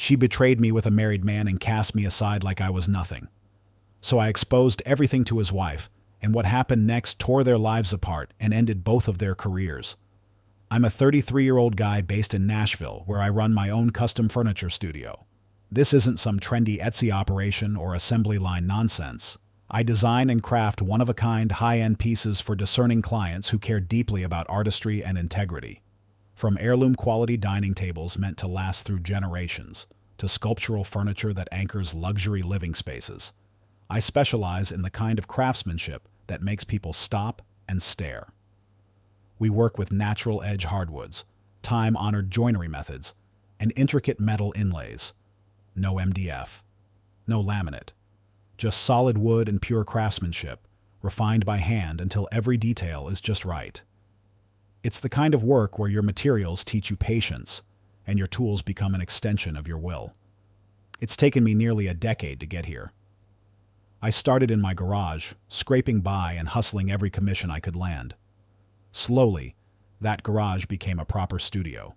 She betrayed me with a married man and cast me aside like I was nothing. So I exposed everything to his wife, and what happened next tore their lives apart and ended both of their careers. I'm a 33-year-old guy based in Nashville where I run my own custom furniture studio. This isn't some trendy Etsy operation or assembly line nonsense. I design and craft one-of-a-kind high-end pieces for discerning clients who care deeply about artistry and integrity. From heirloom-quality dining tables meant to last through generations, to sculptural furniture that anchors luxury living spaces, I specialize in the kind of craftsmanship that makes people stop and stare. We work with natural edge hardwoods, time-honored joinery methods, and intricate metal inlays. No MDF, no laminate, just solid wood and pure craftsmanship, refined by hand until every detail is just right. It's the kind of work where your materials teach you patience, and your tools become an extension of your will. It's taken me nearly a decade to get here. I started in my garage, scraping by and hustling every commission I could land. Slowly, that garage became a proper studio.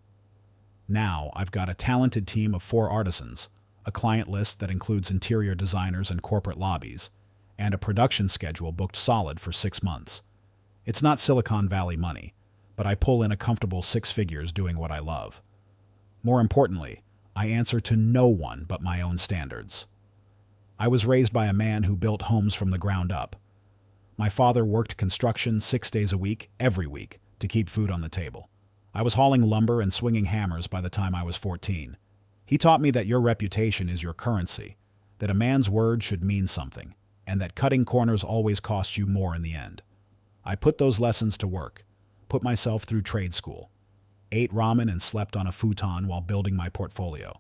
Now, I've got a talented team of 4 artisans, a client list that includes interior designers and corporate lobbies, and a production schedule booked solid for 6 months. It's not Silicon Valley money, but I pull in a comfortable 6 figures doing what I love. More importantly, I answer to no one but my own standards. I was raised by a man who built homes from the ground up. My father worked construction 6 days a week, every week, to keep food on the table. I was hauling lumber and swinging hammers by the time I was 14. He taught me that your reputation is your currency, that a man's word should mean something, and that cutting corners always costs you more in the end. I put those lessons to work, put myself through trade school, ate ramen and slept on a futon while building my portfolio.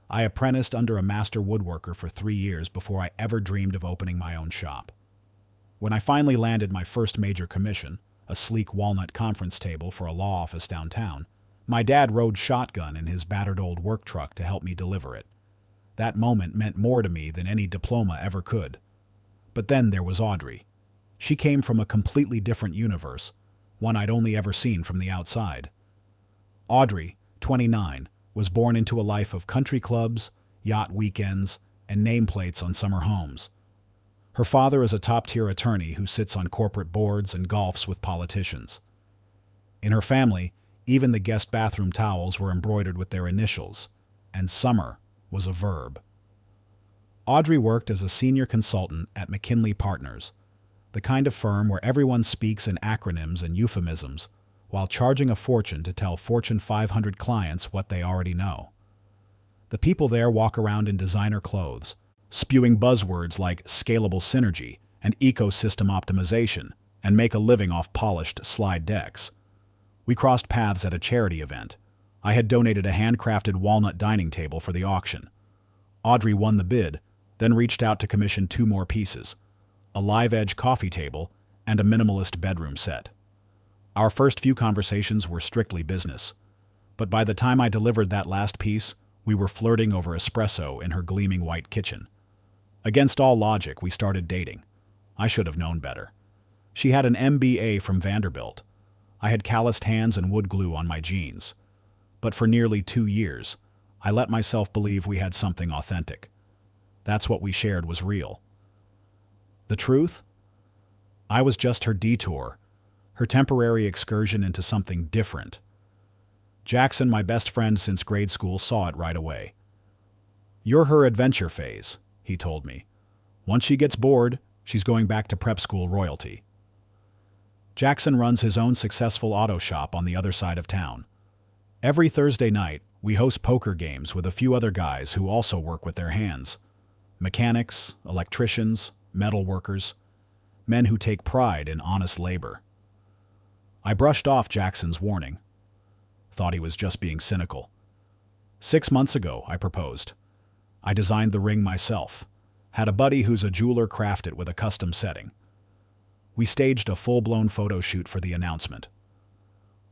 I apprenticed under a master woodworker for 3 years before I ever dreamed of opening my own shop. When I finally landed my first major commission, a sleek walnut conference table for a law office downtown, my dad rode shotgun in his battered old work truck to help me deliver it. That moment meant more to me than any diploma ever could. But then there was Audrey. She came from a completely different universe, one I'd only ever seen from the outside. Audrey, 29, was born into a life of country clubs, yacht weekends, and nameplates on summer homes. Her father is a top-tier attorney who sits on corporate boards and golfs with politicians. In her family, even the guest bathroom towels were embroidered with their initials, and summer was a verb. Audrey worked as a senior consultant at McKinley Partners, the kind of firm where everyone speaks in acronyms and euphemisms while charging a fortune to tell Fortune 500 clients what they already know. The people there walk around in designer clothes, spewing buzzwords like scalable synergy and ecosystem optimization, and make a living off polished slide decks. We crossed paths at a charity event. I had donated a handcrafted walnut dining table for the auction. Audrey won the bid, then reached out to commission 2 more pieces, a live-edge coffee table and a minimalist bedroom set. Our first few conversations were strictly business, but by the time I delivered that last piece, we were flirting over espresso in her gleaming white kitchen. Against all logic, we started dating. I should have known better. She had an MBA from Vanderbilt. I had calloused hands and wood glue on my jeans. But for nearly 2 years, I let myself believe we had something authentic. That's what we shared was real. The truth? I was just her detour, her temporary excursion into something different. Jackson, my best friend since grade school, saw it right away. "You're her adventure phase," he told me. "Once she gets bored, she's going back to prep school royalty." Jackson runs his own successful auto shop on the other side of town. Every Thursday night, we host poker games with a few other guys who also work with their hands. Mechanics, electricians, metal workers, men who take pride in honest labor. I brushed off Jackson's warning. Thought he was just being cynical. 6 months ago, I proposed. I designed the ring myself. Had a buddy who's a jeweler craft it with a custom setting. We staged a full-blown photo shoot for the announcement.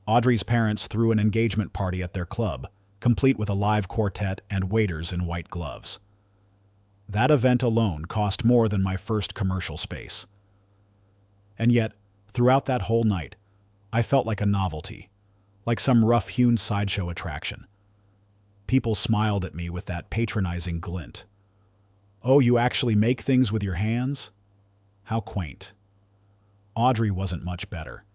Audrey's parents threw an engagement party at their club, complete with a live quartet and waiters in white gloves. That event alone cost more than my first commercial space. And yet, throughout that whole night, I felt like a novelty, like some rough-hewn sideshow attraction. People smiled at me with that patronizing glint. "Oh, you actually make things with your hands?" How quaint. Audrey wasn't much better.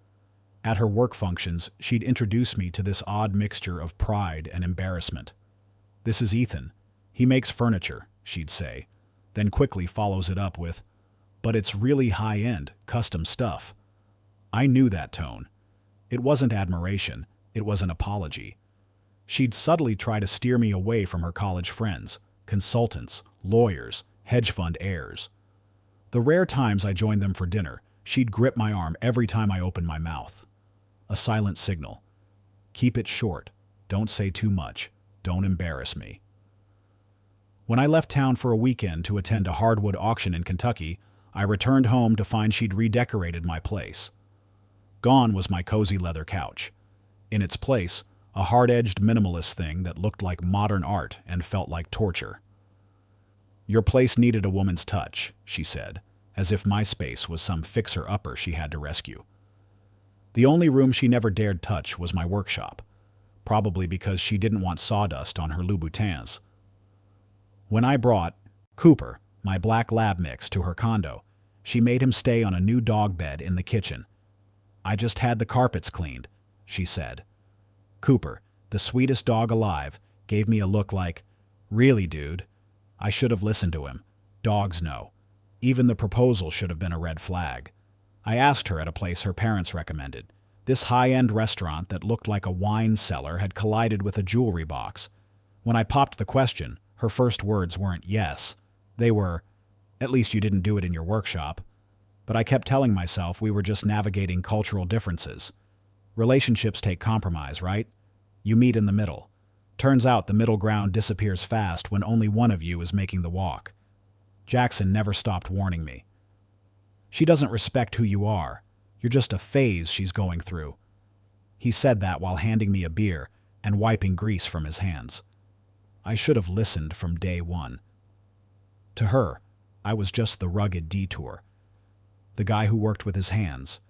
At her work functions, she'd introduce me to this odd mixture of pride and embarrassment. "This is Ethan. He makes furniture," she'd say, then quickly follows it up with, "But it's really high-end, custom stuff." I knew that tone. It wasn't admiration, it was an apology. She'd subtly try to steer me away from her college friends, consultants, lawyers, hedge fund heirs. The rare times I joined them for dinner, she'd grip my arm every time I opened my mouth. A silent signal. Keep it short. Don't say too much. Don't embarrass me. When I left town for a weekend to attend a hardwood auction in Kentucky, I returned home to find she'd redecorated my place. Gone was my cozy leather couch. In its place, a hard-edged minimalist thing that looked like modern art and felt like torture. "Your place needed a woman's touch," she said, as if my space was some fixer-upper she had to rescue. The only room she never dared touch was my workshop, probably because she didn't want sawdust on her Louboutins. When I brought Cooper, my black lab mix, to her condo, she made him stay on a new dog bed in the kitchen. "I just had the carpets cleaned," she said. Cooper, the sweetest dog alive, gave me a look like, "Really, dude?" I should have listened to him. Dogs know. Even the proposal should have been a red flag. I asked her at a place her parents recommended. This high-end restaurant that looked like a wine cellar had collided with a jewelry box. When I popped the question, her first words weren't yes. They were, "At least you didn't do it in your workshop." But I kept telling myself we were just navigating cultural differences. Relationships take compromise, right? You meet in the middle. Turns out the middle ground disappears fast when only one of you is making the walk. Jackson never stopped warning me. "She doesn't respect who you are. You're just a phase she's going through." He said that while handing me a beer and wiping grease from his hands. I should have listened from day one. To her, I was just the rugged detour. The guy who worked with his hands.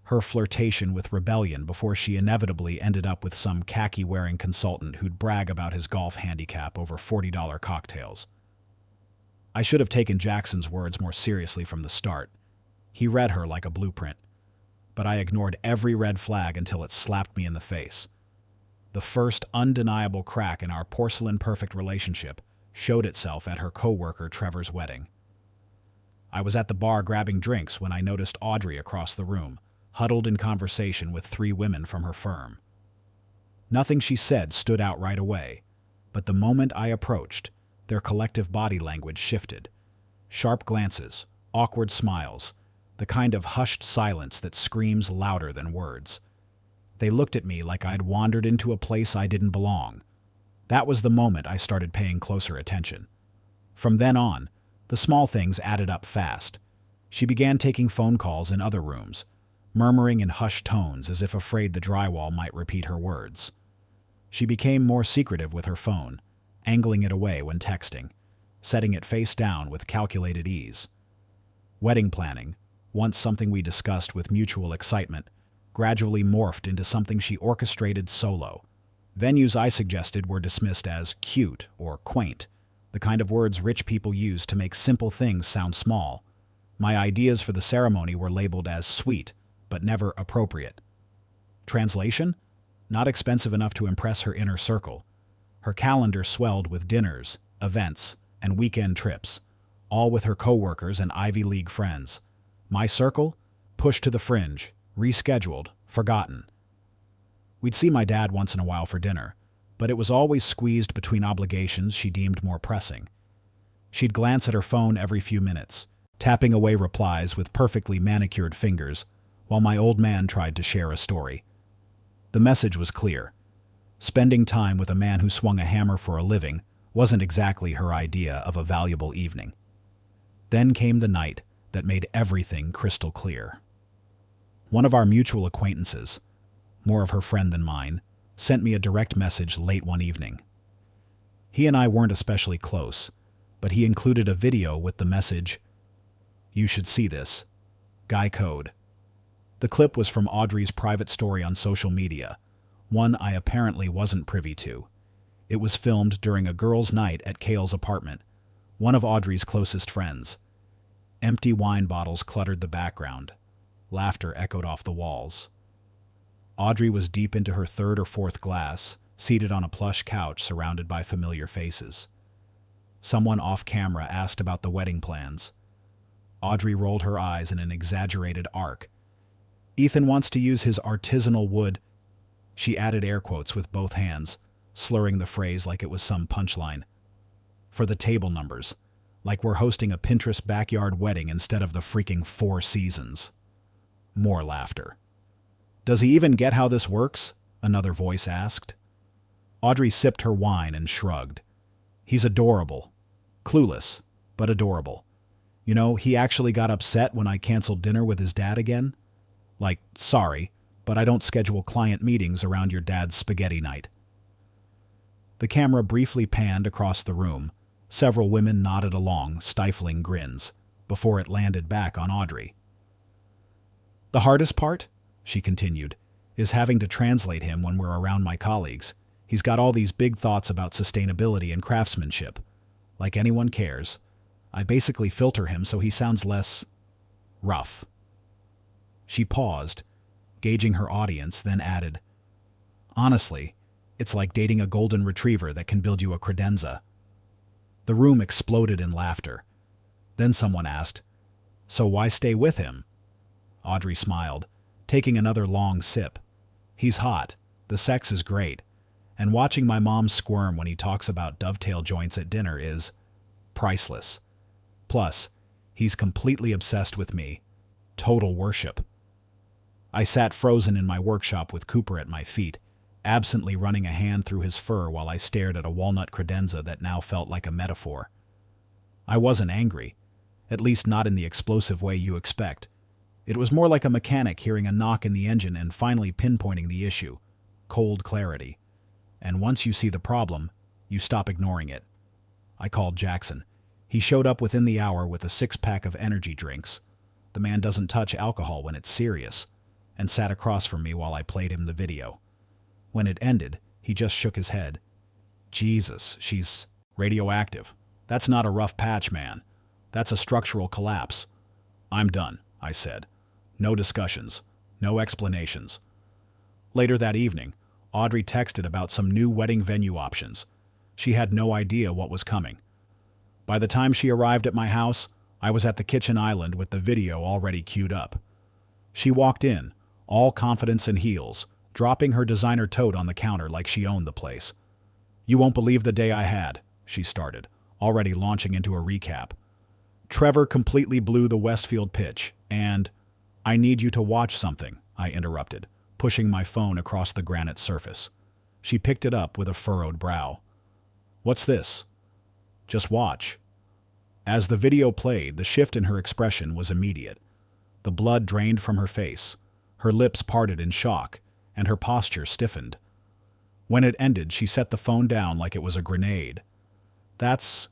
Her flirtation with rebellion before she inevitably ended up with some khaki-wearing consultant who'd brag about his golf handicap over $40 cocktails. I should have taken Jackson's words more seriously from the start. He read her like a blueprint. But I ignored every red flag until it slapped me in the face. The first undeniable crack in our porcelain-perfect relationship showed itself at her coworker Trevor's wedding. I was at the bar grabbing drinks when I noticed Audrey across the room, huddled in conversation with 3 women from her firm. Nothing she said stood out right away, but the moment I approached, their collective body language shifted. Sharp glances, awkward smiles, the kind of hushed silence that screams louder than words. They looked at me like I'd wandered into a place I didn't belong. That was the moment I started paying closer attention. From then on, the small things added up fast. She began taking phone calls in other rooms, murmuring in hushed tones as if afraid the drywall might repeat her words. She became more secretive with her phone, angling it away when texting, setting it face down with calculated ease. Wedding planning, once something we discussed with mutual excitement, gradually morphed into something she orchestrated solo. Venues I suggested were dismissed as cute or quaint, the kind of words rich people use to make simple things sound small. My ideas for the ceremony were labeled as sweet, but never appropriate. Translation? Not expensive enough to impress her inner circle. Her calendar swelled with dinners, events, and weekend trips, all with her coworkers and Ivy League friends. My circle? Pushed to the fringe, rescheduled, forgotten. We'd see my dad once in a while for dinner, but it was always squeezed between obligations she deemed more pressing. She'd glance at her phone every few minutes, tapping away replies with perfectly manicured fingers, while my old man tried to share a story. The message was clear. Spending time with a man who swung a hammer for a living wasn't exactly her idea of a valuable evening. Then came the night that made everything crystal clear. One of our mutual acquaintances, more of her friend than mine, sent me a direct message late one evening. He and I weren't especially close, but he included a video with the message, "You should see this. Guy code." The clip was from Audrey's private story on social media, one I apparently wasn't privy to. It was filmed during a girls' night at Cale's apartment, one of Audrey's closest friends. Empty wine bottles cluttered the background. Laughter echoed off the walls. Audrey was deep into her third or fourth glass, seated on a plush couch surrounded by familiar faces. Someone off camera asked about the wedding plans. Audrey rolled her eyes in an exaggerated arc. Ethan wants to use his artisanal wood. She added air quotes with both hands, slurring the phrase like it was some punchline. For the table numbers, like we're hosting a Pinterest backyard wedding instead of the freaking Four Seasons. More laughter. Does he even get how this works? Another voice asked. Audrey sipped her wine and shrugged. He's adorable. Clueless, but adorable. You know, he actually got upset when I canceled dinner with his dad again. Like, sorry, but I don't schedule client meetings around your dad's spaghetti night. The camera briefly panned across the room. Several women nodded along, stifling grins, before it landed back on Audrey. The hardest part, she continued, is having to translate him when we're around my colleagues. He's got all these big thoughts about sustainability and craftsmanship. Like anyone cares. I basically filter him so he sounds less rough. She paused, gauging her audience, then added, honestly, it's like dating a golden retriever that can build you a credenza. The room exploded in laughter. Then someone asked, so why stay with him? Audrey smiled, taking another long sip. He's hot, the sex is great, and watching my mom squirm when he talks about dovetail joints at dinner is priceless. Plus, he's completely obsessed with me. Total worship. I sat frozen in my workshop with Cooper at my feet, absently running a hand through his fur while I stared at a walnut credenza that now felt like a metaphor. I wasn't angry, at least not in the explosive way you expect. It was more like a mechanic hearing a knock in the engine and finally pinpointing the issue. Cold clarity. And once you see the problem, you stop ignoring it. I called Jackson. He showed up within the hour with a 6-pack of energy drinks. The man doesn't touch alcohol when it's serious, and sat across from me while I played him the video. When it ended, he just shook his head. Jesus, she's radioactive. That's not a rough patch, man. That's a structural collapse. I'm done, I said. No discussions. No explanations. Later that evening, Audrey texted about some new wedding venue options. She had no idea what was coming. By the time she arrived at my house, I was at the kitchen island with the video already queued up. She walked in, all confidence and heels, dropping her designer tote on the counter like she owned the place. You won't believe the day I had, she started, already launching into a recap. Trevor completely blew the Westfield pitch, and I need you to watch something, I interrupted, pushing my phone across the granite surface. She picked it up with a furrowed brow. What's this? Just watch. As the video played, the shift in her expression was immediate. The blood drained from her face, her lips parted in shock, and her posture stiffened. When it ended, she set the phone down like it was a grenade. That's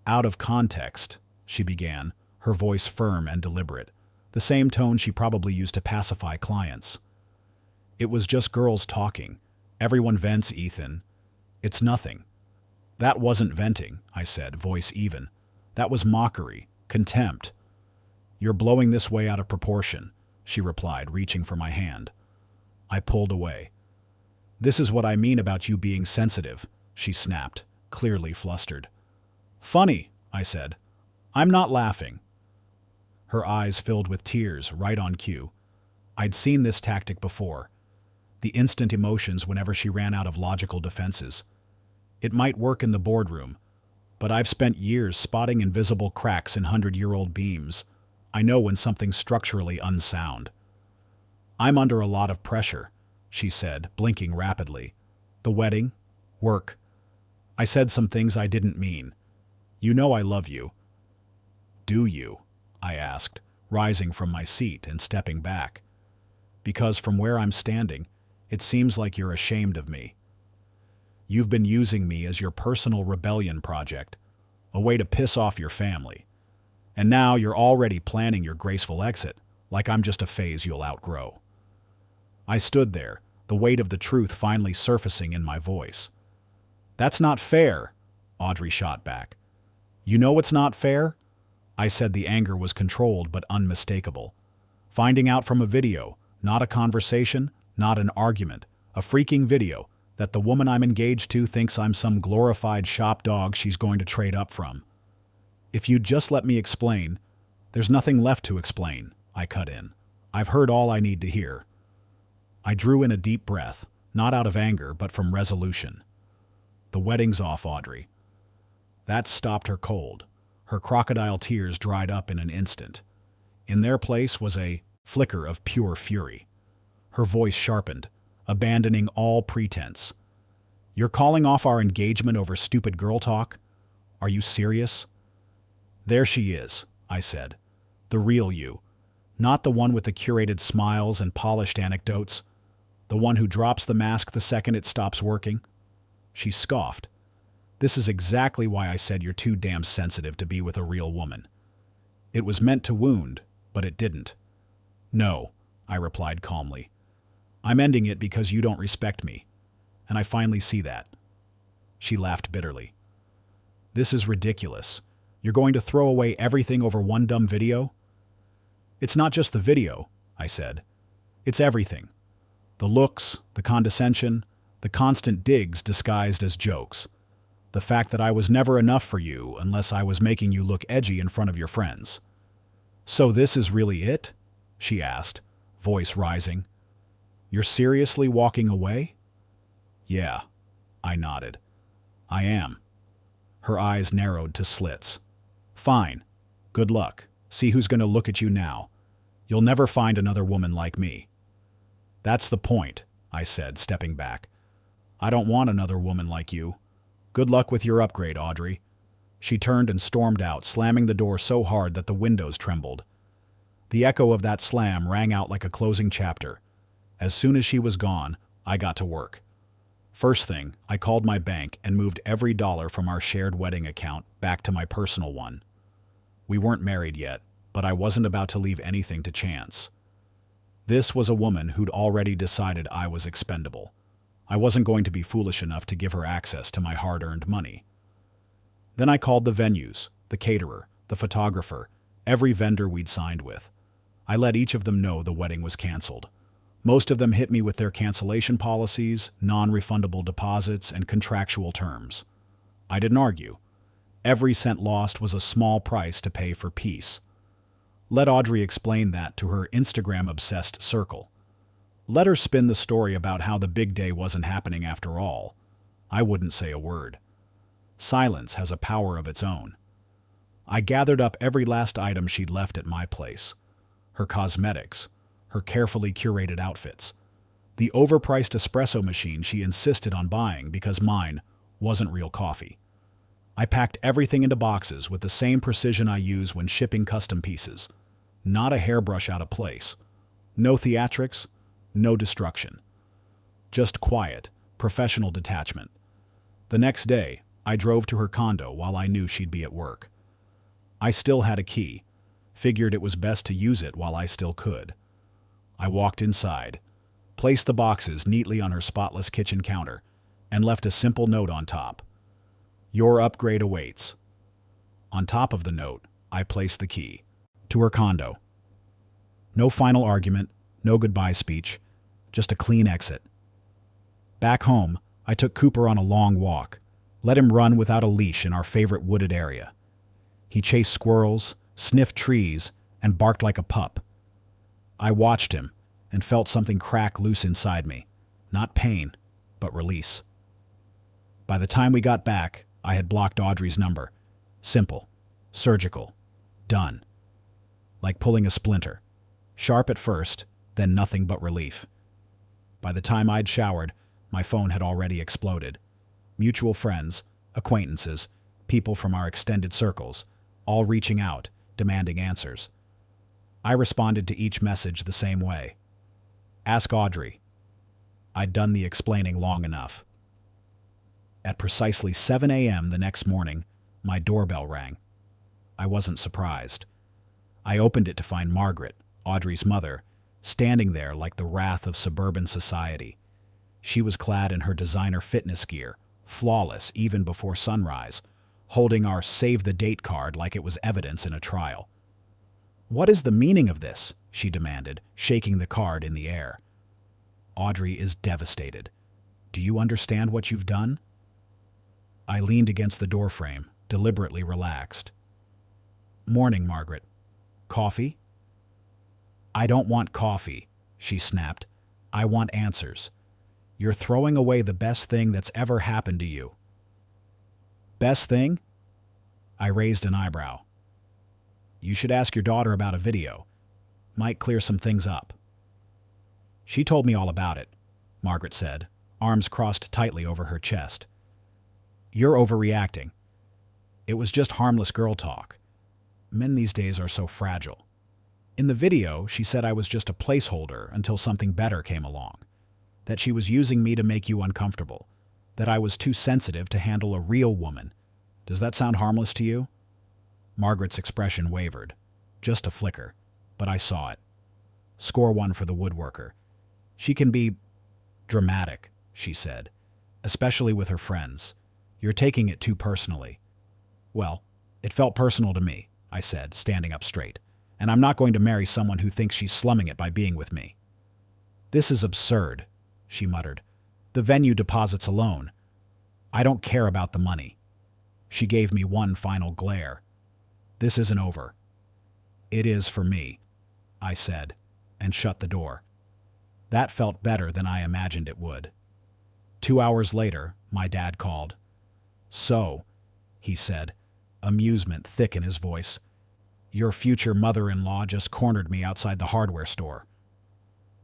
out of context, she began, her voice firm and deliberate, the same tone she probably used to pacify clients. It was just girls talking. Everyone vents, Ethan. It's nothing. That wasn't venting, I said, voice even. That was mockery, contempt. You're blowing this way out of proportion, she replied, reaching for my hand. I pulled away. This is what I mean about you being sensitive, she snapped, clearly flustered. Funny, I said. I'm not laughing. Her eyes filled with tears, right on cue. I'd seen this tactic before. The instant emotions whenever she ran out of logical defenses. It might work in the boardroom, but I've spent years spotting invisible cracks in 100-year-old beams. I know when something's structurally unsound. I'm under a lot of pressure, she said, blinking rapidly. The wedding, work. I said some things I didn't mean. You know I love you. Do you? I asked, rising from my seat and stepping back. Because from where I'm standing, it seems like you're ashamed of me. You've been using me as your personal rebellion project, a way to piss off your family. And now you're already planning your graceful exit, like I'm just a phase you'll outgrow. I stood there, the weight of the truth finally surfacing in my voice. That's not fair, Audrey shot back. You know it's not fair? I said. The anger was controlled but unmistakable. Finding out from a video, not a conversation, not an argument, a freaking video, that the woman I'm engaged to thinks I'm some glorified shop dog she's going to trade up from. If you'd just let me explain. There's nothing left to explain, I cut in. I've heard all I need to hear. I drew in a deep breath, not out of anger but from resolution. The wedding's off, Audrey. That stopped her cold. Her crocodile tears dried up in an instant. In their place was a flicker of pure fury. Her voice sharpened, abandoning all pretense. You're calling off our engagement over stupid girl talk? Are you serious? There she is, I said. The real you. Not the one with the curated smiles and polished anecdotes. The one who drops the mask the second it stops working. She scoffed. This is exactly why I said you're too damn sensitive to be with a real woman. It was meant to wound, but it didn't. No, I replied calmly. I'm ending it because you don't respect me, and I finally see that. She laughed bitterly. This is ridiculous. You're going to throw away everything over one dumb video? It's not just the video, I said. It's everything. The looks, the condescension, the constant digs disguised as jokes. The fact that I was never enough for you unless I was making you look edgy in front of your friends. So this is really it? She asked, voice rising. You're seriously walking away? Yeah, I nodded. I am. Her eyes narrowed to slits. Fine. Good luck. See who's going to look at you now. You'll never find another woman like me. That's the point, I said, stepping back. I don't want another woman like you. Good luck with your upgrade, Audrey. She turned and stormed out, slamming the door so hard that the windows trembled. The echo of that slam rang out like a closing chapter. As soon as she was gone, I got to work. First thing, I called my bank and moved every dollar from our shared wedding account back to my personal one. We weren't married yet, but I wasn't about to leave anything to chance. This was a woman who'd already decided I was expendable. I wasn't going to be foolish enough to give her access to my hard-earned money. Then I called the venues, the caterer, the photographer, every vendor we'd signed with. I let each of them know the wedding was canceled. Most of them hit me with their cancellation policies, non-refundable deposits, and contractual terms. I didn't argue. Every cent lost was a small price to pay for peace. Let Audrey explain that to her Instagram-obsessed circle. Let her spin the story about how the big day wasn't happening after all. I wouldn't say a word. Silence has a power of its own. I gathered up every last item she'd left at my place. Her cosmetics, her carefully curated outfits, the overpriced espresso machine she insisted on buying because mine wasn't real coffee. I packed everything into boxes with the same precision I use when shipping custom pieces. Not a hairbrush out of place. No theatrics, no destruction. Just quiet, professional detachment. The next day, I drove to her condo while I knew she'd be at work. I still had a key, figured it was best to use it while I still could. I walked inside, placed the boxes neatly on her spotless kitchen counter, and left a simple note on top. Your upgrade awaits. On top of the note, I placed the key to her condo. No final argument, no goodbye speech, just a clean exit. Back home, I took Cooper on a long walk, let him run without a leash in our favorite wooded area. He chased squirrels, sniffed trees, and barked like a pup. I watched him and felt something crack loose inside me. Not pain, but release. By the time we got back, I had blocked Audrey's number. Simple, surgical, done. Like pulling a splinter. Sharp at first, then nothing but relief. By the time I'd showered, my phone had already exploded. Mutual friends, acquaintances, people from our extended circles, all reaching out, demanding answers. I responded to each message the same way. Ask Audrey. I'd done the explaining long enough. At precisely 7 a.m. the next morning, my doorbell rang. I wasn't surprised. I opened it to find Margaret, Audrey's mother, standing there like the wrath of suburban society. She was clad in her designer fitness gear, flawless even before sunrise, holding our save the date card like it was evidence in a trial. "What is the meaning of this?" she demanded, shaking the card in the air. "Audrey is devastated. Do you understand what you've done?" I leaned against the doorframe, deliberately relaxed. "Morning, Margaret. Coffee?" "I don't want coffee," she snapped. "I want answers. You're throwing away the best thing that's ever happened to you." "Best thing?" I raised an eyebrow. "You should ask your daughter about a video. Might clear some things up." "She told me all about it," Margaret said, arms crossed tightly over her chest. "You're overreacting. It was just harmless girl talk. Men these days are so fragile. In the video, she said I was just a placeholder until something better came along. That she was using me to make you uncomfortable. That I was too sensitive to handle a real woman. Does that sound harmless to you?" Margaret's expression wavered. Just a flicker, but I saw it. Score one for the woodworker. "She can be dramatic," she said, "especially with her friends. You're taking it too personally." "Well, it felt personal to me," I said, standing up straight. "And I'm not going to marry someone who thinks she's slumming it by being with me." "This is absurd," she muttered. "The venue deposits alone. I don't care about the money." She gave me one final glare. "This isn't over." "It is for me," I said, and shut the door. That felt better than I imagined it would. 2 hours later, my dad called. "So," he said, amusement thick in his voice, "your future mother-in-law just cornered me outside the hardware store.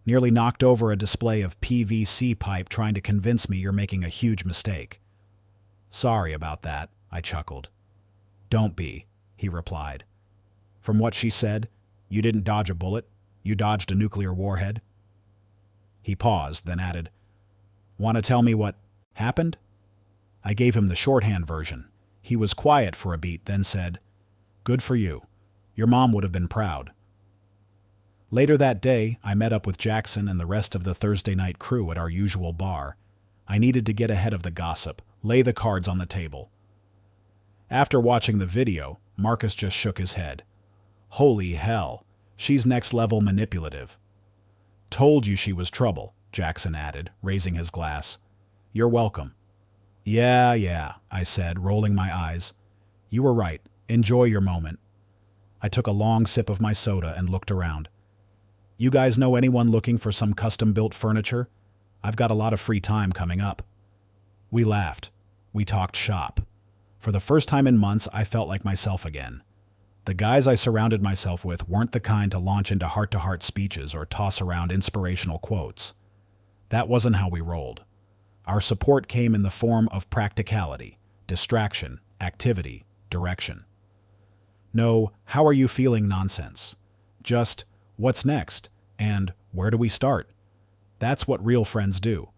Nearly knocked over a display of PVC pipe trying to convince me you're making a huge mistake." "Sorry about that," I chuckled. "Don't be," he replied. "From what she said, you didn't dodge a bullet, you dodged a nuclear warhead." He paused, then added, "Want to tell me what happened?" I gave him the shorthand version. He was quiet for a beat, then said, "Good for you. Your mom would have been proud." Later that day, I met up with Jackson and the rest of the Thursday night crew at our usual bar. I needed to get ahead of the gossip, lay the cards on the table. After watching the video, Marcus just shook his head. "Holy hell, she's next level manipulative." "Told you she was trouble," Jackson added, raising his glass. "You're welcome." Yeah, I said, rolling my eyes. "You were right. Enjoy your moment." I took a long sip of my soda and looked around. "You guys know anyone looking for some custom-built furniture? I've got a lot of free time coming up." We laughed. We talked shop. For the first time in months, I felt like myself again. The guys I surrounded myself with weren't the kind to launch into heart-to-heart speeches or toss around inspirational quotes. That wasn't how we rolled. Our support came in the form of practicality, distraction, activity, direction. No, "how are you feeling" nonsense. Just, "what's next?" and "where do we start?" That's what real friends do.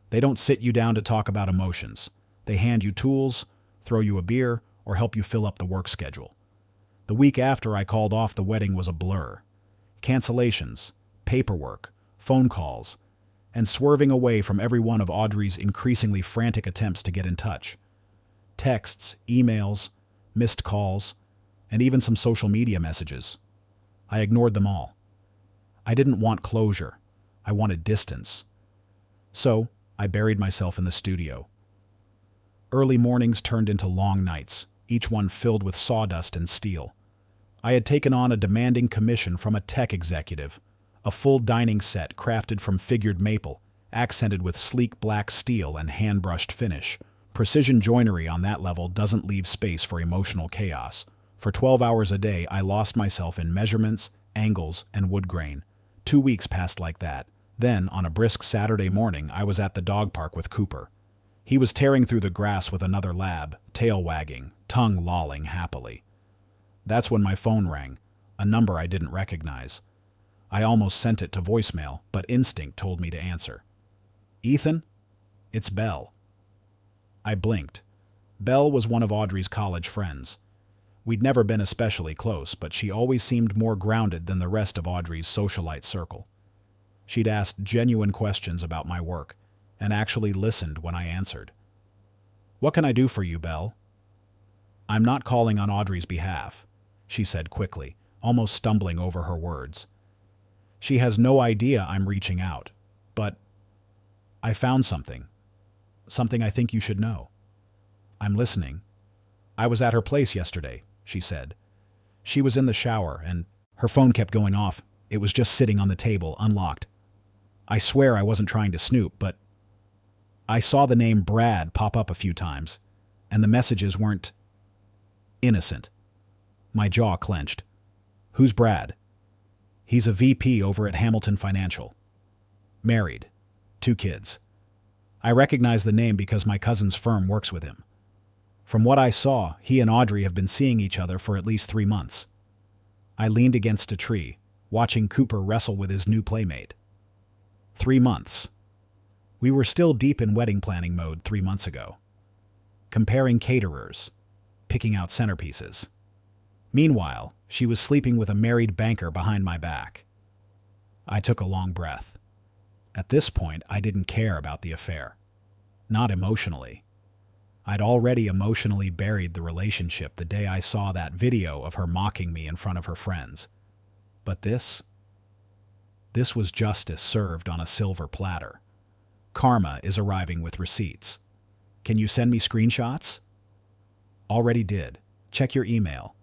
They don't sit you down to talk about emotions. They hand you tools, throw you a beer, or help you fill up the work schedule. The week after I called off the wedding was a blur. Cancellations, paperwork, phone calls, and swerving away from every one of Audrey's increasingly frantic attempts to get in touch. Texts, emails, missed calls, and even some social media messages. I ignored them all. I didn't want closure. I wanted distance. So, I buried myself in the studio. Early mornings turned into long nights, each one filled with sawdust and steel. I had taken on a demanding commission from a tech executive, a full dining set crafted from figured maple, accented with sleek black steel and hand-brushed finish. Precision joinery on that level doesn't leave space for emotional chaos. For 12 hours a day, I lost myself in measurements, angles, and wood grain. 2 weeks passed like that. Then, on a brisk Saturday morning, I was at the dog park with Cooper. He was tearing through the grass with another lab, tail wagging, tongue lolling happily. That's when my phone rang, a number I didn't recognize. I almost sent it to voicemail, but instinct told me to answer. "Ethan? It's Belle." I blinked. Belle was one of Audrey's college friends. We'd never been especially close, but she always seemed more grounded than the rest of Audrey's socialite circle. She'd asked genuine questions about my work, and actually listened when I answered. What can I do for you, Belle? I'm not calling on Audrey's behalf, she said quickly, almost stumbling over her words. She has no idea I'm reaching out, but I found something. Something I think you should know. I'm listening. I was at her place yesterday, she said. She was in the shower, and her phone kept going off. It was just sitting on the table, unlocked. I swear I wasn't trying to snoop, but I saw the name Brad pop up a few times, and the messages weren't innocent. My jaw clenched. Who's Brad? He's a VP over at Hamilton Financial. Married. 2 kids. I recognize the name because my cousin's firm works with him. From what I saw, he and Audrey have been seeing each other for at least 3 months. I leaned against a tree, watching Cooper wrestle with his new playmate. 3 months. We were still deep in wedding planning mode 3 months ago. Comparing caterers, picking out centerpieces. Meanwhile, she was sleeping with a married banker behind my back. I took a long breath. At this point, I didn't care about the affair. Not emotionally. I'd already emotionally buried the relationship the day I saw that video of her mocking me in front of her friends. But this was justice served on a silver platter. Karma is arriving with receipts. Can you send me screenshots? Already did. Check your email.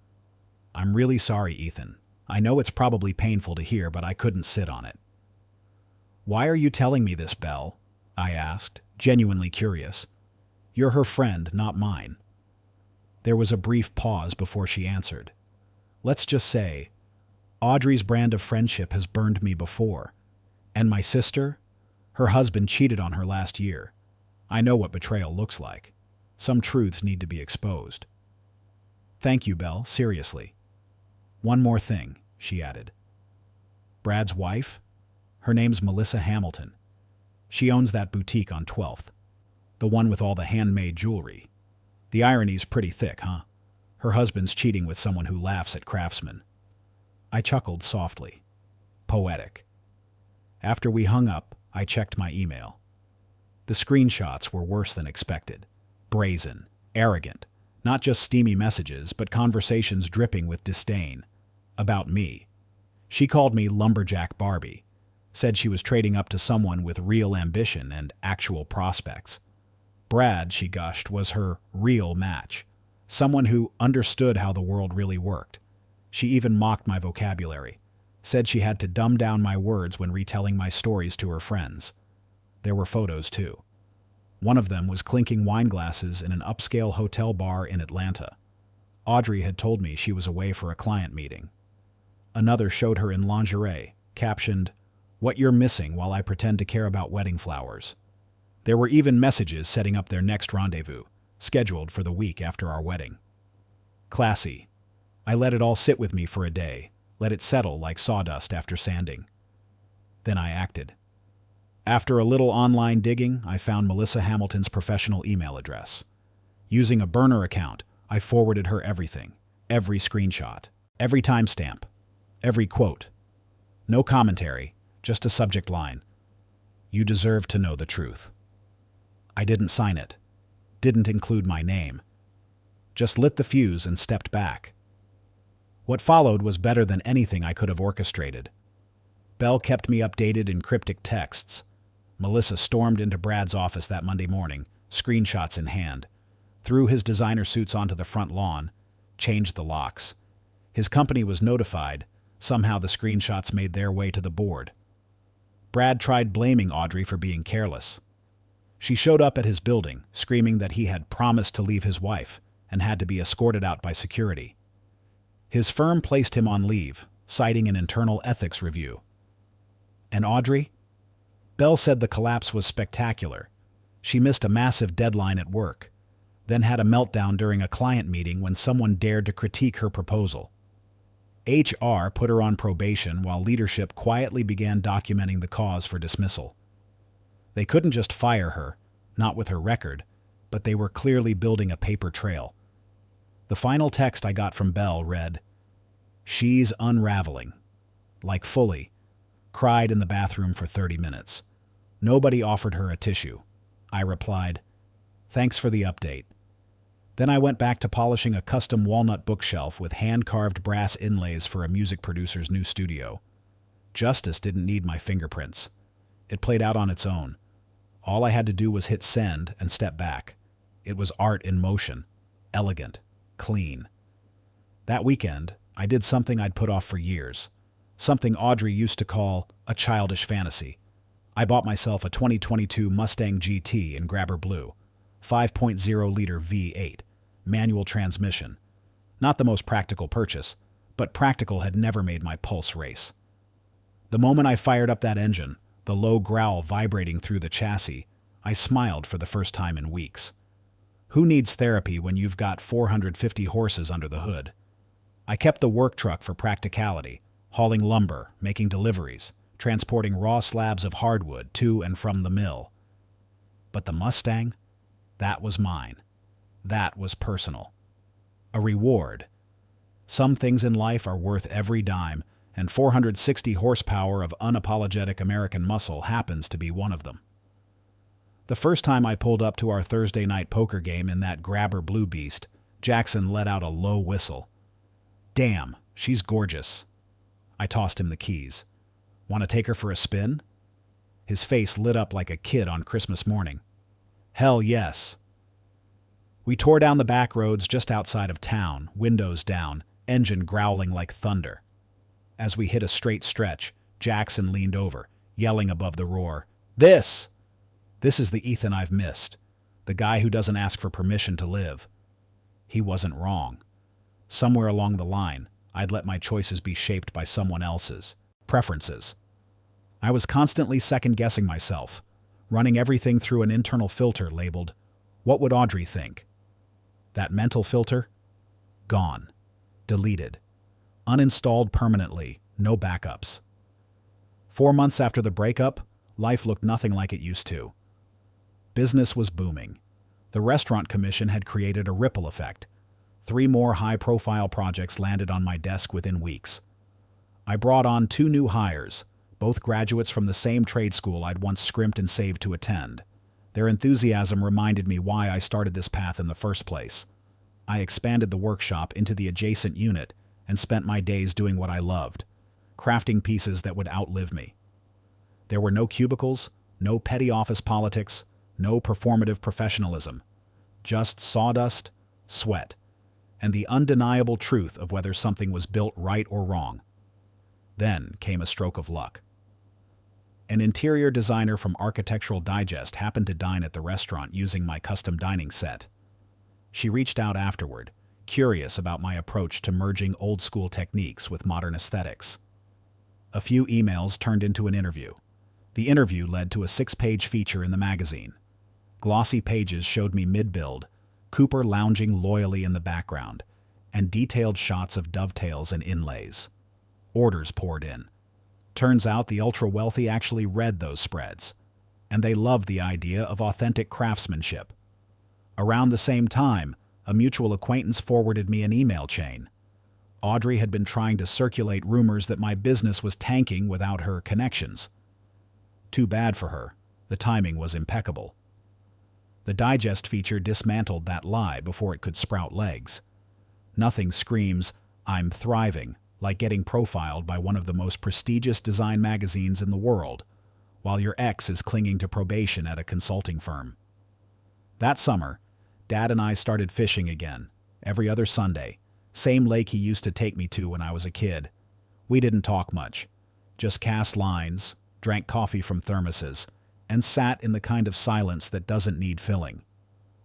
I'm really sorry, Ethan. I know it's probably painful to hear, but I couldn't sit on it. Why are you telling me this, Belle? I asked, genuinely curious. You're her friend, not mine. There was a brief pause before she answered. Let's just say, Audrey's brand of friendship has burned me before. And my sister? Her husband cheated on her last year. I know what betrayal looks like. Some truths need to be exposed. Thank you, Belle, seriously. One more thing, she added. Brad's wife? Her name's Melissa Hamilton. She owns that boutique on 12th. The one with all the handmade jewelry. The irony's pretty thick, huh? Her husband's cheating with someone who laughs at craftsmen. I chuckled softly. Poetic. After we hung up, I checked my email. The screenshots were worse than expected. Brazen, arrogant, not just steamy messages, but conversations dripping with disdain. About me. She called me Lumberjack Barbie, said she was trading up to someone with real ambition and actual prospects. Brad, she gushed, was her real match, someone who understood how the world really worked. She even mocked my vocabulary, said she had to dumb down my words when retelling my stories to her friends. There were photos, too. One of them was clinking wine glasses in an upscale hotel bar in Atlanta. Audrey had told me she was away for a client meeting. Another showed her in lingerie, captioned, "What you're missing while I pretend to care about wedding flowers." There were even messages setting up their next rendezvous, scheduled for the week after our wedding. Classy. I let it all sit with me for a day, let it settle like sawdust after sanding. Then I acted. After a little online digging, I found Melissa Hamilton's professional email address. Using a burner account, I forwarded her everything, every screenshot, every timestamp, every quote. No commentary, just a subject line. You deserve to know the truth. I didn't sign it, didn't include my name. Just lit the fuse and stepped back. What followed was better than anything I could have orchestrated. Belle kept me updated in cryptic texts. Melissa stormed into Brad's office that Monday morning, screenshots in hand, threw his designer suits onto the front lawn, changed the locks. His company was notified. Somehow the screenshots made their way to the board. Brad tried blaming Audrey for being careless. She showed up at his building, screaming that he had promised to leave his wife and had to be escorted out by security. His firm placed him on leave, citing an internal ethics review. And Audrey? Belle said the collapse was spectacular. She missed a massive deadline at work, then had a meltdown during a client meeting when someone dared to critique her proposal. HR put her on probation while leadership quietly began documenting the cause for dismissal. They couldn't just fire her, not with her record, but they were clearly building a paper trail. The final text I got from Belle read, "She's unraveling." Like fully. Cried in the bathroom for 30 minutes. Nobody offered her a tissue. I replied, Thanks for the update. Then I went back to polishing a custom walnut bookshelf with hand-carved brass inlays for a music producer's new studio. Justice didn't need my fingerprints. It played out on its own. All I had to do was hit send and step back. It was art in motion. Elegant. Clean. That weekend, I did something I'd put off for years. Something Audrey used to call a childish fantasy. I bought myself a 2022 Mustang GT in Grabber Blue, 5.0-liter V8, manual transmission. Not the most practical purchase, but practical had never made my pulse race. The moment I fired up that engine, the low growl vibrating through the chassis, I smiled for the first time in weeks. Who needs therapy when you've got 450 horses under the hood? I kept the work truck for practicality, hauling lumber, making deliveries, transporting raw slabs of hardwood to and from the mill. But the Mustang? That was mine. That was personal. A reward. Some things in life are worth every dime, and 460 horsepower of unapologetic American muscle happens to be one of them. The first time I pulled up to our Thursday night poker game in that Grabber Blue beast, Jackson let out a low whistle. Damn, she's gorgeous. I tossed him the keys. Want to take her for a spin? His face lit up like a kid on Christmas morning. Hell yes. We tore down the back roads just outside of town, windows down, engine growling like thunder. As we hit a straight stretch, Jackson leaned over, yelling above the roar, This! This is the Ethan I've missed, the guy who doesn't ask for permission to live. He wasn't wrong. Somewhere along the line, I'd let my choices be shaped by someone else's preferences. I was constantly second-guessing myself, running everything through an internal filter labeled, What would Audrey think? That mental filter? Gone. Deleted. Uninstalled permanently. No backups. 4 months after the breakup, life looked nothing like it used to. Business was booming. The restaurant commission had created a ripple effect. 3 more high-profile projects landed on my desk within weeks. I brought on 2 new hires, both graduates from the same trade school I'd once scrimped and saved to attend. Their enthusiasm reminded me why I started this path in the first place. I expanded the workshop into the adjacent unit and spent my days doing what I loved, crafting pieces that would outlive me. There were no cubicles, no petty office politics, no performative professionalism. Just sawdust, sweat, and the undeniable truth of whether something was built right or wrong. Then came a stroke of luck. An interior designer from Architectural Digest happened to dine at the restaurant using my custom dining set. She reached out afterward, curious about my approach to merging old-school techniques with modern aesthetics. A few emails turned into an interview. The interview led to a 6-page feature in the magazine. Glossy pages showed me mid-build, Cooper lounging loyally in the background, and detailed shots of dovetails and inlays. Orders poured in. Turns out the ultra-wealthy actually read those spreads, and they loved the idea of authentic craftsmanship. Around the same time, a mutual acquaintance forwarded me an email chain. Audrey had been trying to circulate rumors that my business was tanking without her connections. Too bad for her. The timing was impeccable. The Digest feature dismantled that lie before it could sprout legs. Nothing screams, "I'm thriving," like getting profiled by one of the most prestigious design magazines in the world, while your ex is clinging to probation at a consulting firm. That summer, Dad and I started fishing again, every other Sunday, same lake he used to take me to when I was a kid. We didn't talk much, just cast lines, drank coffee from thermoses, and sat in the kind of silence that doesn't need filling.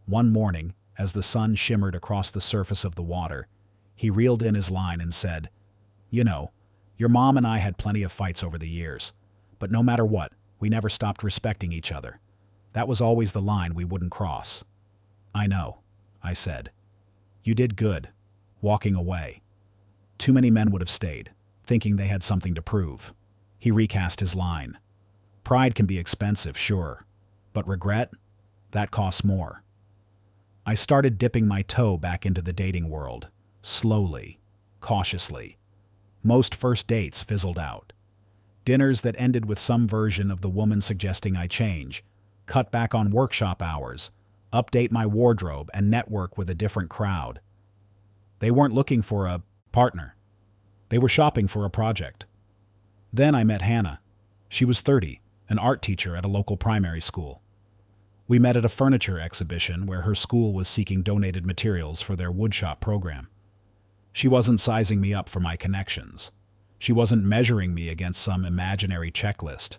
One morning, as the sun shimmered across the surface of the water, he reeled in his line and said, "You know, your mom and I had plenty of fights over the years, but no matter what, we never stopped respecting each other. That was always the line we wouldn't cross." "I know," I said. "You did good, walking away. Too many men would have stayed, thinking they had something to prove." He recast his line. "Pride can be expensive, sure, but regret? That costs more." I started dipping my toe back into the dating world, slowly, cautiously. Most first dates fizzled out. Dinners that ended with some version of the woman suggesting I change, cut back on workshop hours, update my wardrobe, and network with a different crowd. They weren't looking for a partner. They were shopping for a project. Then I met Hannah. She was 30, an art teacher at a local primary school. We met at a furniture exhibition where her school was seeking donated materials for their woodshop program. She wasn't sizing me up for my connections. She wasn't measuring me against some imaginary checklist.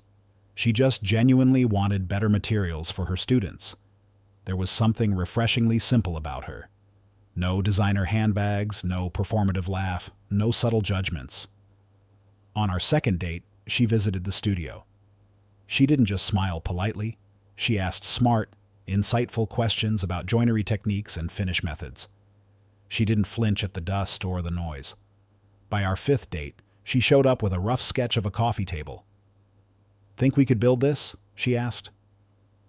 She just genuinely wanted better materials for her students. There was something refreshingly simple about her. No designer handbags, no performative laugh, no subtle judgments. On our second date, she visited the studio. She didn't just smile politely. She asked smart, insightful questions about joinery techniques and finish methods. She didn't flinch at the dust or the noise. By our fifth date, she showed up with a rough sketch of a coffee table. "Think we could build this?" she asked.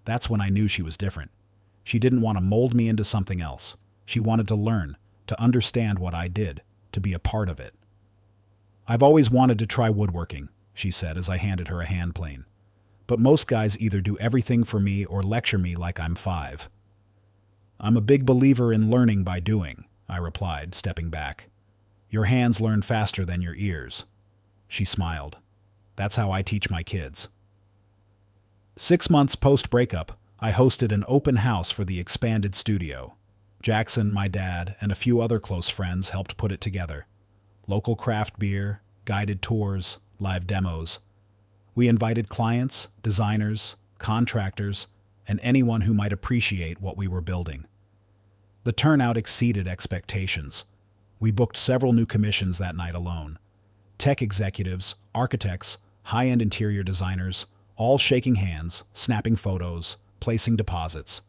That's when I knew she was different. She didn't want to mold me into something else. She wanted to learn, to understand what I did, to be a part of it. "I've always wanted to try woodworking," she said as I handed her a hand plane. "But most guys either do everything for me or lecture me like I'm 5. "I'm a big believer in learning by doing," I replied, stepping back. "Your hands learn faster than your ears." She smiled. "That's how I teach my kids." 6 months post-breakup, I hosted an open house for the expanded studio. Jackson, my dad, and a few other close friends helped put it together. Local craft beer, guided tours, live demos. We invited clients, designers, contractors, and anyone who might appreciate what we were building. The turnout exceeded expectations. We booked several new commissions that night alone. Tech executives, architects, high-end interior designers, all shaking hands, snapping photos, placing deposits.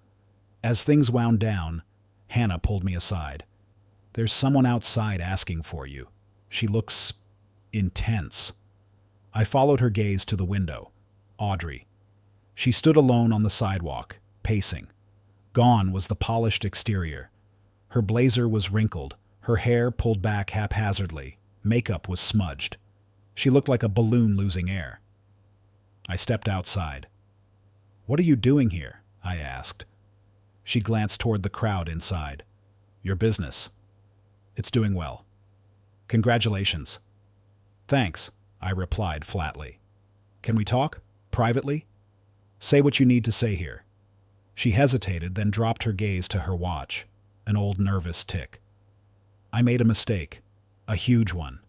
As things wound down, Hannah pulled me aside. "There's someone outside asking for you. She looks intense." I followed her gaze to the window. Audrey. She stood alone on the sidewalk, pacing. Gone was the polished exterior. Her blazer was wrinkled, her hair pulled back haphazardly, makeup was smudged. She looked like a balloon losing air. I stepped outside. "What are you doing here?" I asked. She glanced toward the crowd inside. "Your business." "It's doing well." "Congratulations." "Thanks," I replied flatly. "Can we talk? Privately?" "Say what you need to say here." She hesitated, then dropped her gaze to her watch, an old nervous tick. "I made a mistake. A huge one.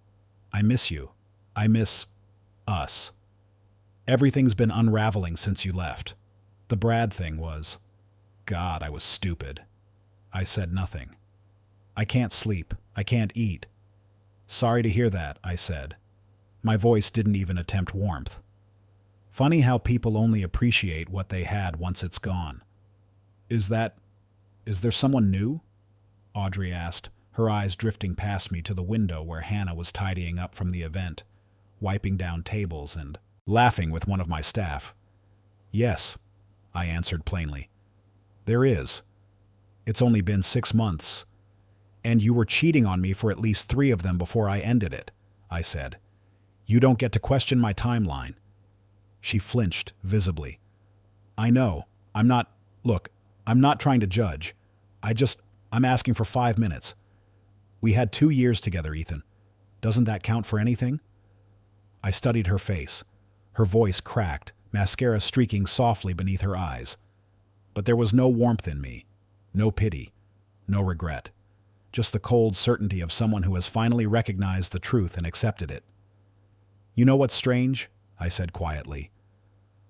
I miss you. I miss us. Everything's been unraveling since you left. The Brad thing was... God, I was stupid." I said nothing. "I can't sleep. I can't eat." "Sorry to hear that," I said. My voice didn't even attempt warmth. Funny how people only appreciate what they had once it's gone. Is there someone new?" Audrey asked, her eyes drifting past me to the window where Hannah was tidying up from the event, wiping down tables and laughing with one of my staff. "Yes," I answered plainly. "There is. It's only been 6 months. And you were cheating on me for at least 3 of them before I ended it," I said. "You don't get to question my timeline." She flinched visibly. "I know. I'm not trying to judge. I'm asking for 5 minutes. We had 2 years together, Ethan. Doesn't that count for anything?" I studied her face. Her voice cracked, mascara streaking softly beneath her eyes. But there was no warmth in me, no pity, no regret. Just the cold certainty of someone who has finally recognized the truth and accepted it. "You know what's strange?" I said quietly.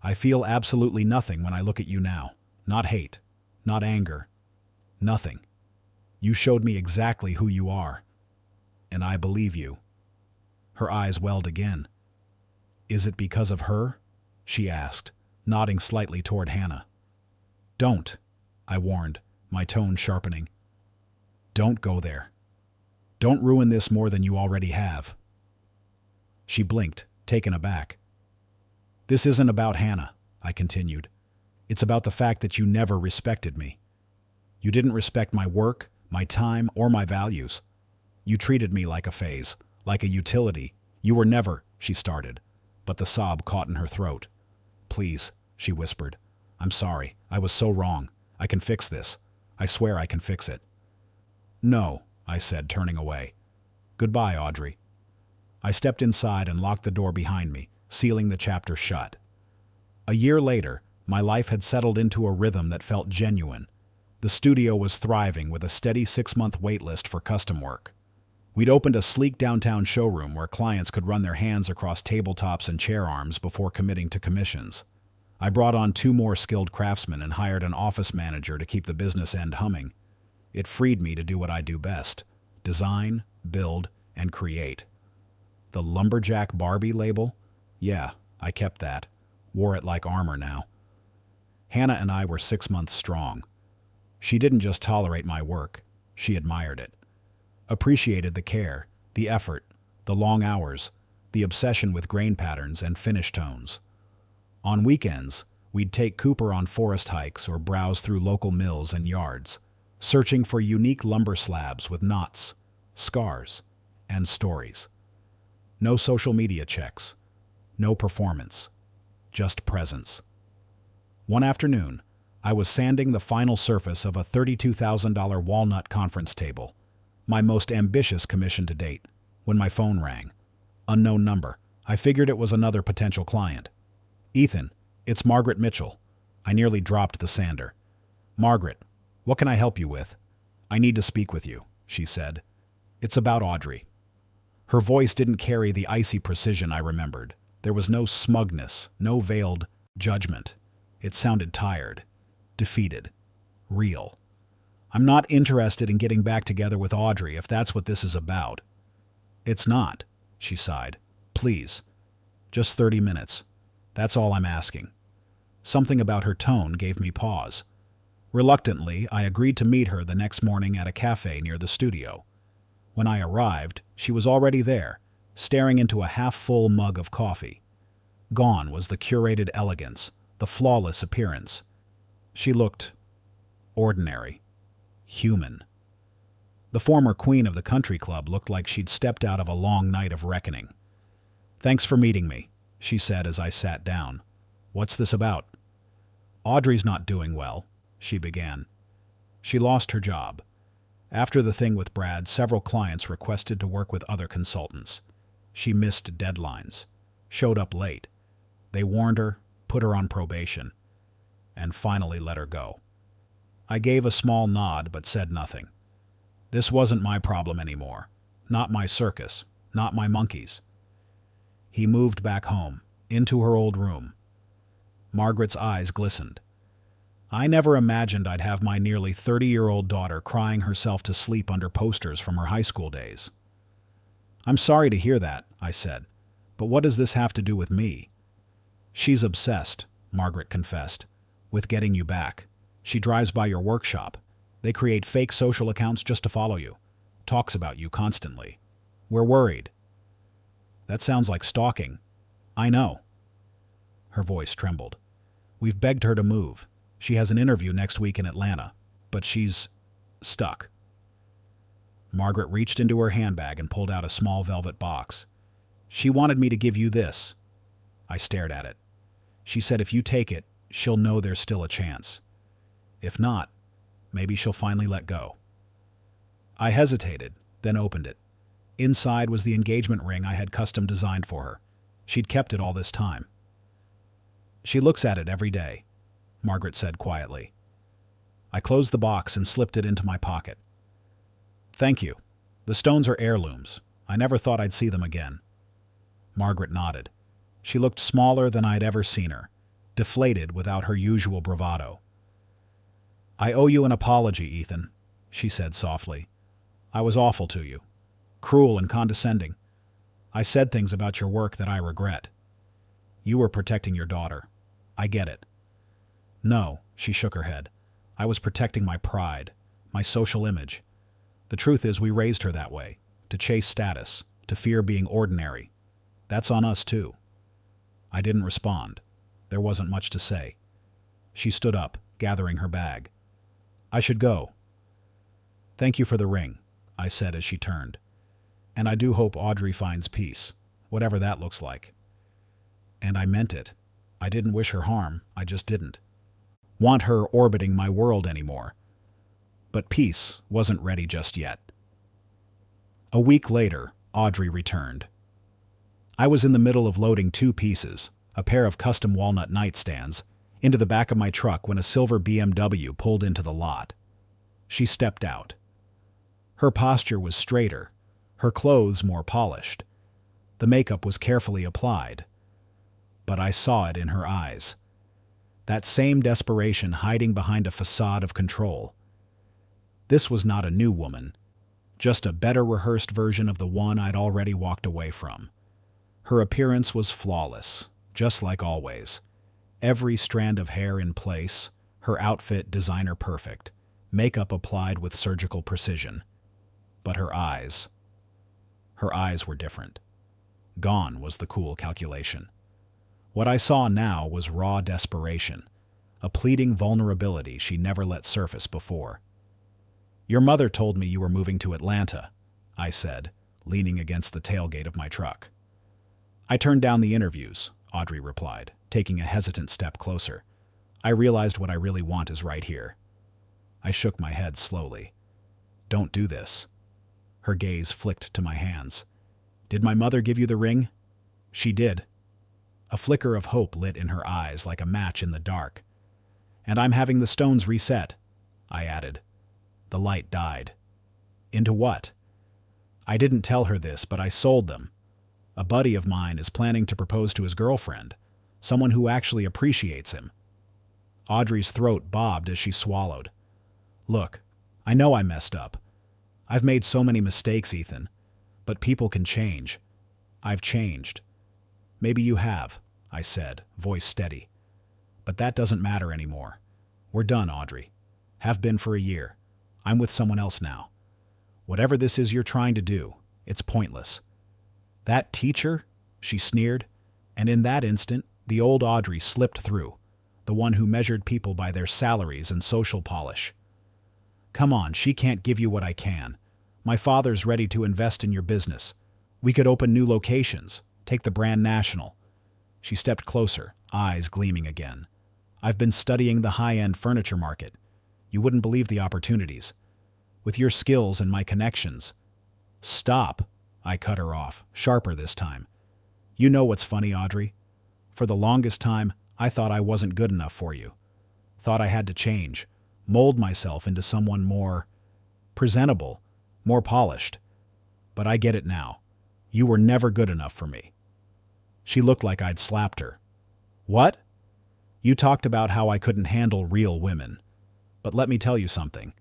"I feel absolutely nothing when I look at you now. Not hate, not anger, nothing. You showed me exactly who you are. And I believe you." Her eyes welled again. "Is it because of her?" she asked, nodding slightly toward Hannah. "Don't," I warned, my tone sharpening. "Don't go there. Don't ruin this more than you already have." She blinked, taken aback. "This isn't about Hannah," I continued. "It's about the fact that you never respected me. You didn't respect my work, my time, or my values. You treated me like a phase, like a utility. You were never," she started, but the sob caught in her throat. "Please," she whispered. "I'm sorry. I was so wrong. I can fix this. I swear I can fix it. No, I said, turning away. Goodbye, Audrey. I stepped inside and locked the door behind me, sealing the chapter shut. A year later, my life had settled into a rhythm that felt genuine. The studio was thriving with a steady 6-month waitlist for custom work. We'd opened a sleek downtown showroom where clients could run their hands across tabletops and chair arms before committing to commissions. I brought on 2 more skilled craftsmen and hired an office manager to keep the business end humming. It freed me to do what I do best: design, build, and create. The Lumberjack Barbie label? Yeah, I kept that. Wore it like armor now. Hannah and I were 6 months strong. She didn't just tolerate my work, she admired it. Appreciated the care, the effort, the long hours, the obsession with grain patterns and finish tones. On weekends, we'd take Cooper on forest hikes or browse through local mills and yards, searching for unique lumber slabs with knots, scars, and stories. No social media checks, no performance, just presence. One afternoon, I was sanding the final surface of a $32,000 walnut conference table, my most ambitious commission to date, when my phone rang. Unknown number. I figured it was another potential client. Ethan, it's Margaret Mitchell. I nearly dropped the sander. Margaret, what can I help you with? I need to speak with you, she said. It's about Audrey. Her voice didn't carry the icy precision I remembered. There was no smugness, no veiled judgment. It sounded tired, defeated, real. I'm not interested in getting back together with Audrey if that's what this is about. It's not, she sighed. Please, just 30 minutes. That's all I'm asking. Something about her tone gave me pause. Reluctantly, I agreed to meet her the next morning at a cafe near the studio. When I arrived, she was already there, staring into a half-full mug of coffee. Gone was the curated elegance, the flawless appearance. She looked ordinary, human. The former queen of the country club looked like she'd stepped out of a long night of reckoning. Thanks for meeting me, she said as I sat down. What's this about? Audrey's not doing well, she began. She lost her job. After the thing with Brad, several clients requested to work with other consultants. She missed deadlines, showed up late. They warned her, put her on probation, and finally let her go. I gave a small nod but said nothing. This wasn't my problem anymore. Not my circus, not my monkeys. He moved back home, into her old room. Margaret's eyes glistened. I never imagined I'd have my nearly 30-year-old daughter crying herself to sleep under posters from her high school days. I'm sorry to hear that, I said, but what does this have to do with me? She's obsessed, Margaret confessed, with getting you back. She drives by your workshop. They create fake social accounts just to follow you. Talks about you constantly. We're worried. That sounds like stalking. I know. Her voice trembled. We've begged her to move. She has an interview next week in Atlanta, but she's stuck. Margaret reached into her handbag and pulled out a small velvet box. She wanted me to give you this. I stared at it. She said if you take it, she'll know there's still a chance. If not, maybe she'll finally let go. I hesitated, then opened it. Inside was the engagement ring I had custom designed for her. She'd kept it all this time. She looks at it every day, Margaret said quietly. I closed the box and slipped it into my pocket. Thank you. The stones are heirlooms. I never thought I'd see them again. Margaret nodded. She looked smaller than I'd ever seen her, deflated without her usual bravado. I owe you an apology, Ethan, she said softly. I was awful to you, cruel and condescending. I said things about your work that I regret. You were protecting your daughter. I get it. No, she shook her head. I was protecting my pride, my social image. The truth is we raised her that way, to chase status, to fear being ordinary. That's on us too. I didn't respond. There wasn't much to say. She stood up, gathering her bag. I should go. Thank you for the ring, I said as she turned. And I do hope Audrey finds peace, whatever that looks like. And I meant it. I didn't wish her harm, I just didn't. want her orbiting my world anymore. But peace wasn't ready just yet. A week later, Audrey returned. I was in the middle of loading 2 pieces, a pair of custom walnut nightstands, into the back of my truck when a silver BMW pulled into the lot. She stepped out. Her posture was straighter, her clothes more polished. The makeup was carefully applied. But I saw it in her eyes. That same desperation hiding behind a facade of control. This was not a new woman, just a better rehearsed version of the one I'd already walked away from. Her appearance was flawless, just like always. Every strand of hair in place, her outfit designer perfect, makeup applied with surgical precision. But her eyes were different. Gone was the cool calculation. What I saw now was raw desperation, a pleading vulnerability she never let surface before. "Your mother told me you were moving to Atlanta," I said, leaning against the tailgate of my truck. "I turned down the interviews," Audrey replied, taking a hesitant step closer. "I realized what I really want is right here." I shook my head slowly. "Don't do this." Her gaze flicked to my hands. "Did my mother give you the ring?" "She did." A flicker of hope lit in her eyes like a match in the dark. "And I'm having the stones reset," I added. The light died. "Into what?" "I didn't tell her this, but I sold them. A buddy of mine is planning to propose to his girlfriend, someone who actually appreciates him." Audrey's throat bobbed as she swallowed. "Look, I know I messed up. I've made so many mistakes, Ethan. But people can change. I've changed." "Maybe you have," I said, voice steady. "But that doesn't matter anymore. We're done, Audrey. Have been for a year. I'm with someone else now. Whatever this is you're trying to do, it's pointless." "That teacher?" she sneered, and in that instant, the old Audrey slipped through, the one who measured people by their salaries and social polish. "Come on, she can't give you what I can. My father's ready to invest in your business. We could open new locations, take the brand national." She stepped closer, eyes gleaming again. "I've been studying the high-end furniture market. You wouldn't believe the opportunities. With your skills and my connections." "Stop," I cut her off, sharper this time. "You know what's funny, Audrey? For the longest time, I thought I wasn't good enough for you. Thought I had to change, mold myself into someone more presentable, more polished. But I get it now. You were never good enough for me." She looked like I'd slapped her. "What?" "You talked about how I couldn't handle real women. But let me tell you something.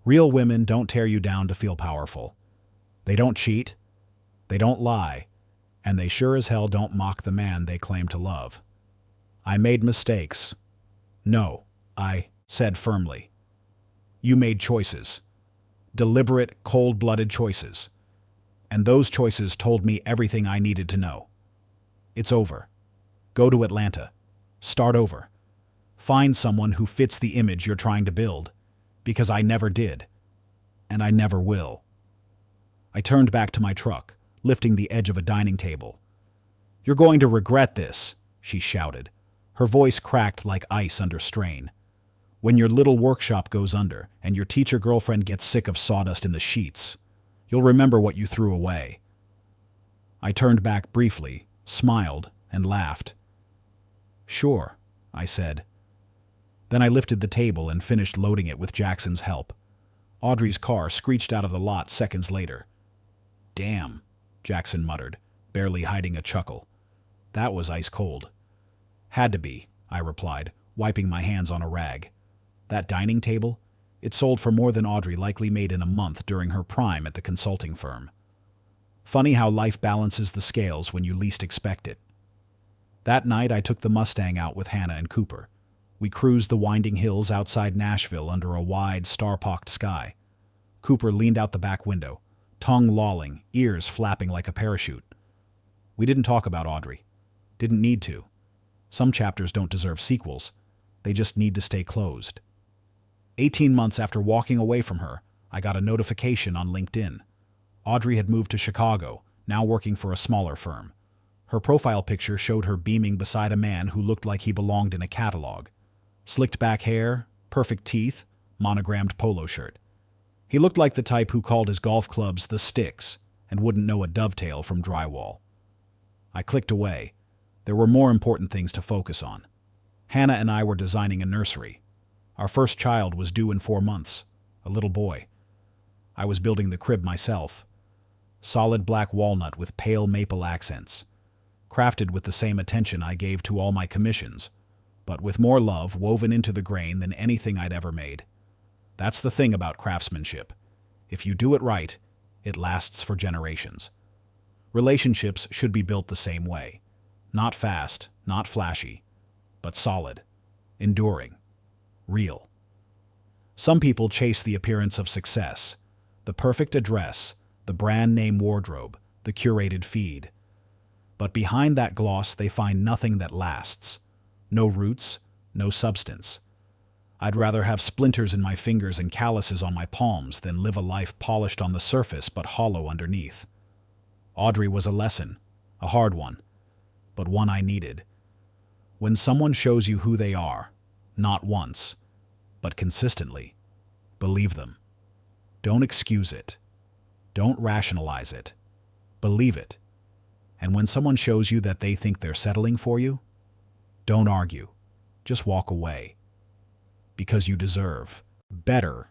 Real women don't tear you down to feel powerful. They don't cheat. They don't lie. And they sure as hell don't mock the man they claim to love." "I made mistakes." "No," I said firmly. "You made choices. Deliberate, cold-blooded choices. And those choices told me everything I needed to know. It's over. Go to Atlanta. Start over. Find someone who fits the image you're trying to build, because I never did. And I never will." I turned back to my truck, lifting the edge of a dining table. "You're going to regret this," she shouted. Her voice cracked like ice under strain. "When your little workshop goes under and your teacher girlfriend gets sick of sawdust in the sheets, you'll remember what you threw away." I turned back briefly, smiled, and laughed. "Sure," I said. Then I lifted the table and finished loading it with Jackson's help. Audrey's car screeched out of the lot seconds later. "Damn," Jackson muttered, barely hiding a chuckle. "That was ice cold." "Had to be," I replied, wiping my hands on a rag. "That dining table? It sold for more than Audrey likely made in a month during her prime at the consulting firm. Funny how life balances the scales when you least expect it." That night I took the Mustang out with Hannah and Cooper. We cruised the winding hills outside Nashville under a wide, star-pocked sky. Cooper leaned out the back window, tongue lolling, ears flapping like a parachute. We didn't talk about Audrey. Didn't need to. Some chapters don't deserve sequels. They just need to stay closed. 18 months after walking away from her, I got a notification on LinkedIn. Audrey had moved to Chicago, now working for a smaller firm. Her profile picture showed her beaming beside a man who looked like he belonged in a catalog. Slicked back hair, perfect teeth, monogrammed polo shirt. He looked like the type who called his golf clubs the sticks and wouldn't know a dovetail from drywall. I clicked away. There were more important things to focus on. Hannah and I were designing a nursery. Our first child was due in 4 months, a little boy. I was building the crib myself. Solid black walnut with pale maple accents. Crafted with the same attention I gave to all my commissions, but with more love woven into the grain than anything I'd ever made. That's the thing about craftsmanship. If you do it right, it lasts for generations. Relationships should be built the same way. Not fast, not flashy, but solid, enduring, real. Some people chase the appearance of success, the perfect address, the brand name wardrobe, the curated feed. But behind that gloss, they find nothing that lasts. No roots, no substance. I'd rather have splinters in my fingers and calluses on my palms than live a life polished on the surface but hollow underneath. Audrey was a lesson, a hard one, but one I needed. When someone shows you who they are, not once, but consistently, believe them. Don't excuse it. Don't rationalize it. Believe it. And when someone shows you that they think they're settling for you, don't argue. Just walk away. Because you deserve better